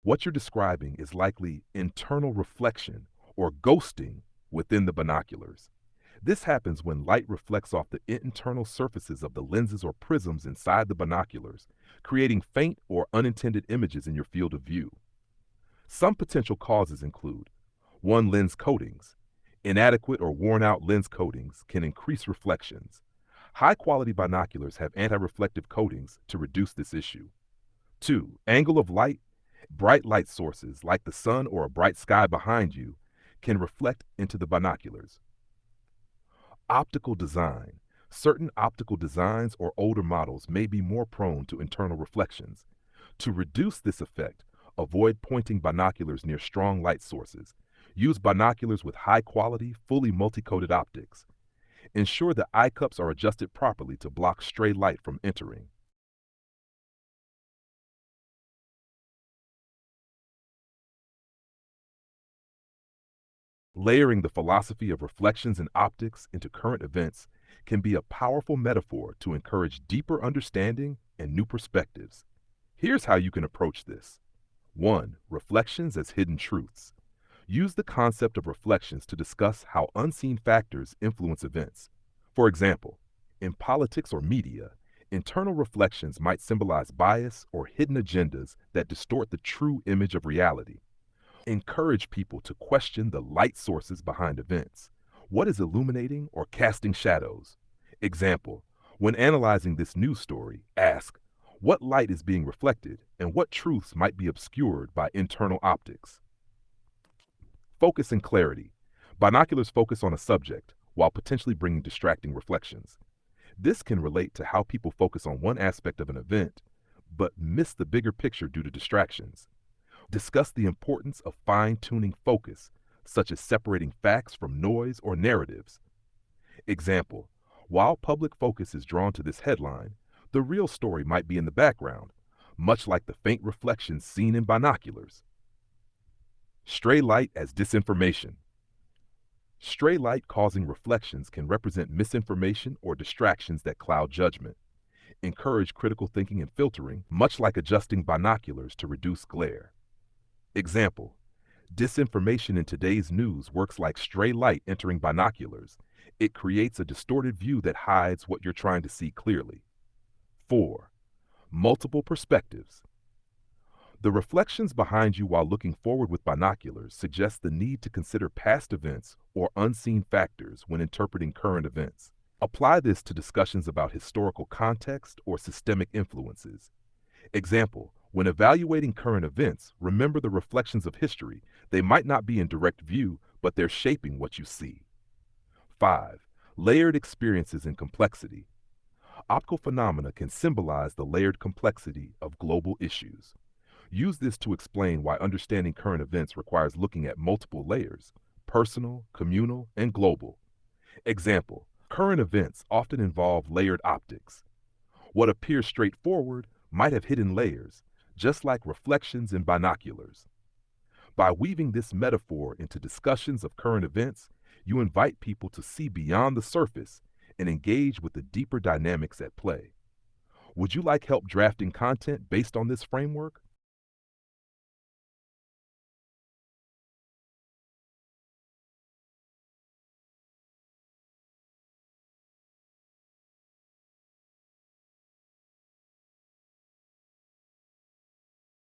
What you're describing is likely internal reflection or ghosting within the binoculars. This happens when light reflects off the internal surfaces of the lenses or prisms inside the binoculars, creating faint or unintended images in your field of view. Some potential causes include: 1. Lens coatings. Inadequate or worn out lens coatings can increase reflections. High quality binoculars have anti-reflective coatings to reduce this issue. 2. Angle of light. Bright light sources like the sun or a bright sky behind you can reflect into the binoculars. Optical design. Certain optical designs or older models may be more prone to internal reflections. To reduce this effect, avoid pointing binoculars near strong light sources. Use binoculars with high quality, fully multi-coated optics. Ensure the eye cups are adjusted properly to block stray light from entering. Layering the philosophy of reflections and optics into current events can be a powerful metaphor to encourage deeper understanding and new perspectives. Here's how you can approach this. 1. Reflections as hidden truths. Use the concept of reflections to discuss how unseen factors influence events. For example, in politics or media, internal reflections might symbolize bias or hidden agendas that distort the true image of reality. Encourage people to question the light sources behind events. What is illuminating or casting shadows? Example, when analyzing this news story, ask, what light is being reflected and what truths might be obscured by internal optics? Focus and clarity. Binoculars focus on a subject while potentially bringing distracting reflections. This can relate to how people focus on one aspect of an event, but miss the bigger picture due to distractions. Discuss the importance of fine-tuning focus, such as separating facts from noise or narratives. Example, while public focus is drawn to this headline, the real story might be in the background, much like the faint reflections seen in binoculars. Stray light as disinformation. Stray light causing reflections can represent misinformation or distractions that cloud judgment. Encourage critical thinking and filtering, much like adjusting binoculars to reduce glare. Example, disinformation in today's news works like stray light entering binoculars. It creates a distorted view that hides what you're trying to see clearly. 4. Multiple perspectives. The reflections behind you while looking forward with binoculars suggest the need to consider past events or unseen factors when interpreting current events. Apply this to discussions about historical context or systemic influences. Example, when evaluating current events, remember the reflections of history. They might not be in direct view, but they're shaping what you see. 5. Layered experiences and complexity. Optical phenomena can symbolize the layered complexity of global issues. Use this to explain why understanding current events requires looking at multiple layers: personal, communal, and global. Example, current events often involve layered optics. What appears straightforward might have hidden layers, just like reflections in binoculars. By weaving this metaphor into discussions of current events, you invite people to see beyond the surface and engage with the deeper dynamics at play. Would you like help drafting content based on this framework?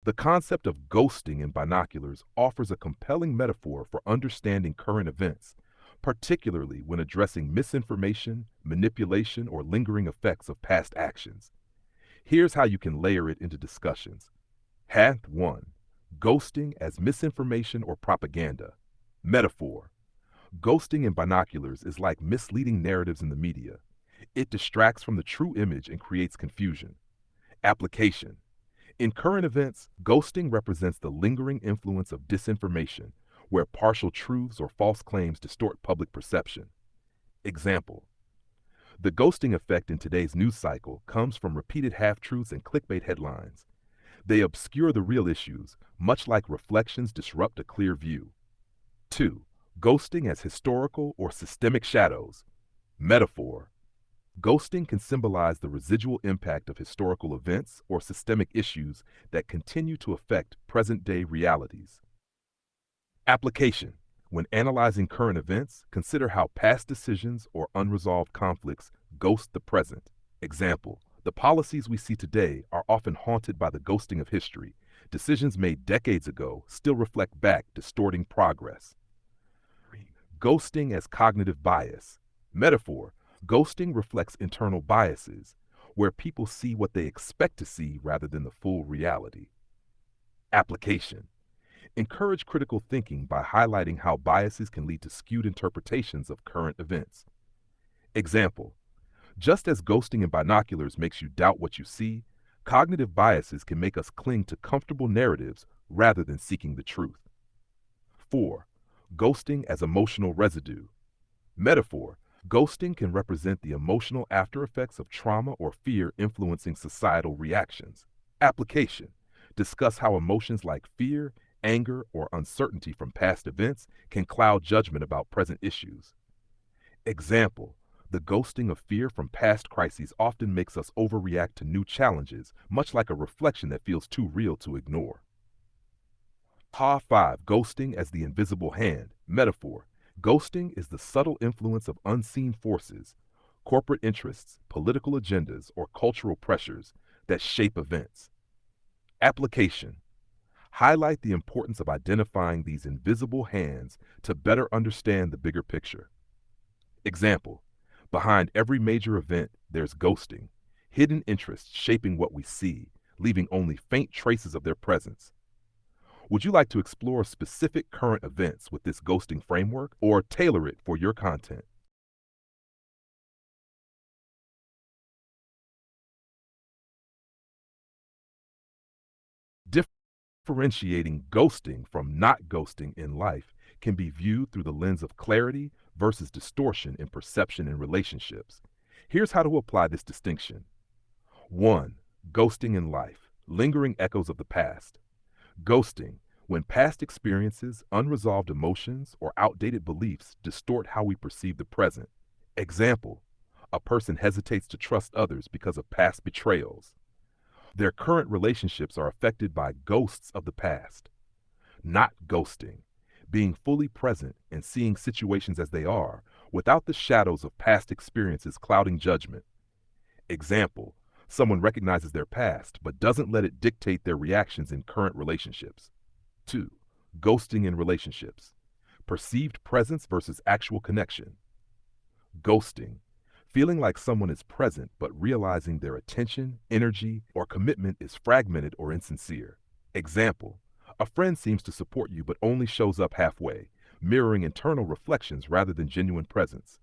The concept of ghosting in binoculars offers a compelling metaphor for understanding current events, particularly when addressing misinformation, manipulation, or lingering effects of past actions. Here's how you can layer it into discussions. Hath 1. Ghosting as misinformation or propaganda. Metaphor. Ghosting in binoculars is like misleading narratives in the media. It distracts from the true image and creates confusion. Application. In current events, ghosting represents the lingering influence of disinformation, where partial truths or false claims distort public perception. Example, the ghosting effect in today's news cycle comes from repeated half-truths and clickbait headlines. They obscure the real issues, much like reflections disrupt a clear view. 2. Ghosting as historical or systemic shadows. Metaphor. Ghosting can symbolize the residual impact of historical events or systemic issues that continue to affect present-day realities. Application. When analyzing current events, consider how past decisions or unresolved conflicts ghost the present. Example, the policies we see today are often haunted by the ghosting of history. Decisions made decades ago still reflect back, distorting progress. Ghosting as cognitive bias. Metaphor, ghosting reflects internal biases, where people see what they expect to see rather than the full reality. Application. Encourage critical thinking by highlighting how biases can lead to skewed interpretations of current events. Example, just as ghosting in binoculars makes you doubt what you see, cognitive biases can make us cling to comfortable narratives rather than seeking the truth. 4. Ghosting as emotional residue. Metaphor, ghosting can represent the emotional aftereffects of trauma or fear influencing societal reactions. Application, discuss how emotions like fear, anger, or uncertainty from past events can cloud judgment about present issues. Example, the ghosting of fear from past crises often makes us overreact to new challenges, much like a reflection that feels too real to ignore. Ha 5. Ghosting as the invisible hand. Metaphor, ghosting is the subtle influence of unseen forces, corporate interests, political agendas, or cultural pressures that shape events. Application, highlight the importance of identifying these invisible hands to better understand the bigger picture. Example, behind every major event, there's ghosting, hidden interests shaping what we see, leaving only faint traces of their presence. Would you like to explore specific current events with this ghosting framework or tailor it for your content? Differentiating ghosting from not ghosting in life can be viewed through the lens of clarity versus distortion in perception and relationships. Here's how to apply this distinction. 1. Ghosting in life, lingering echoes of the past. Ghosting, when past experiences, unresolved emotions, or outdated beliefs distort how we perceive the present. Example, a person hesitates to trust others because of past betrayals. Their current relationships are affected by ghosts of the past. Not ghosting, being fully present and seeing situations as they are, without the shadows of past experiences clouding judgment. Example, someone recognizes their past but doesn't let it dictate their reactions in current relationships. 2. Ghosting in relationships. Perceived presence versus actual connection. Ghosting, feeling like someone is present but realizing their attention, energy, or commitment is fragmented or insincere. Example, a friend seems to support you but only shows up halfway, mirroring internal reflections rather than genuine presence.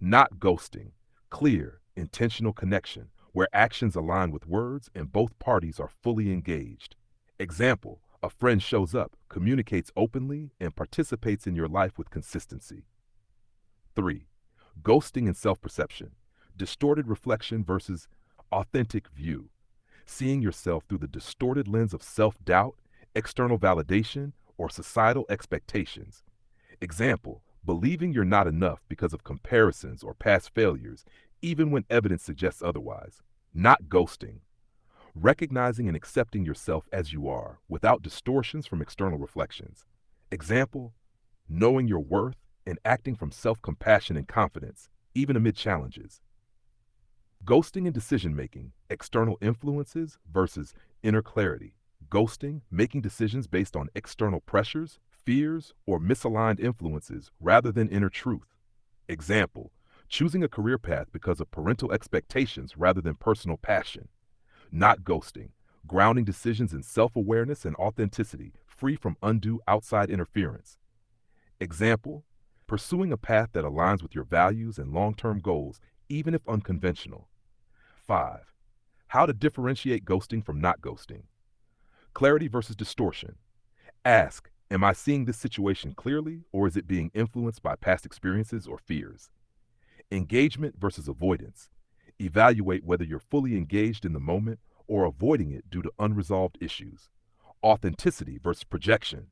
Not ghosting, clear, intentional connection, where actions align with words and both parties are fully engaged. Example, a friend shows up, communicates openly, and participates in your life with consistency. 3. Ghosting and self-perception. Distorted reflection versus authentic view. Seeing yourself through the distorted lens of self-doubt, external validation, or societal expectations. Example, believing you're not enough because of comparisons or past failures, even when evidence suggests otherwise. Not ghosting, recognizing and accepting yourself as you are without distortions from external reflections. Example, knowing your worth and acting from self-compassion and confidence, even amid challenges. Ghosting in decision-making, external influences versus inner clarity. Ghosting, making decisions based on external pressures, fears, or misaligned influences rather than inner truth. Example, choosing a career path because of parental expectations rather than personal passion. Not ghosting, grounding decisions in self-awareness and authenticity, free from undue outside interference. Example, pursuing a path that aligns with your values and long-term goals, even if unconventional. 5. How to differentiate ghosting from not ghosting. Clarity versus distortion. Ask, am I seeing this situation clearly, or is it being influenced by past experiences or fears? Engagement versus avoidance. Evaluate whether you're fully engaged in the moment or avoiding it due to unresolved issues. Authenticity versus projection.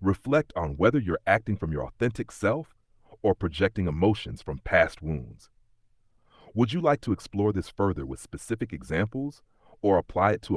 Reflect on whether you're acting from your authentic self or projecting emotions from past wounds. Would you like to explore this further with specific examples or apply it to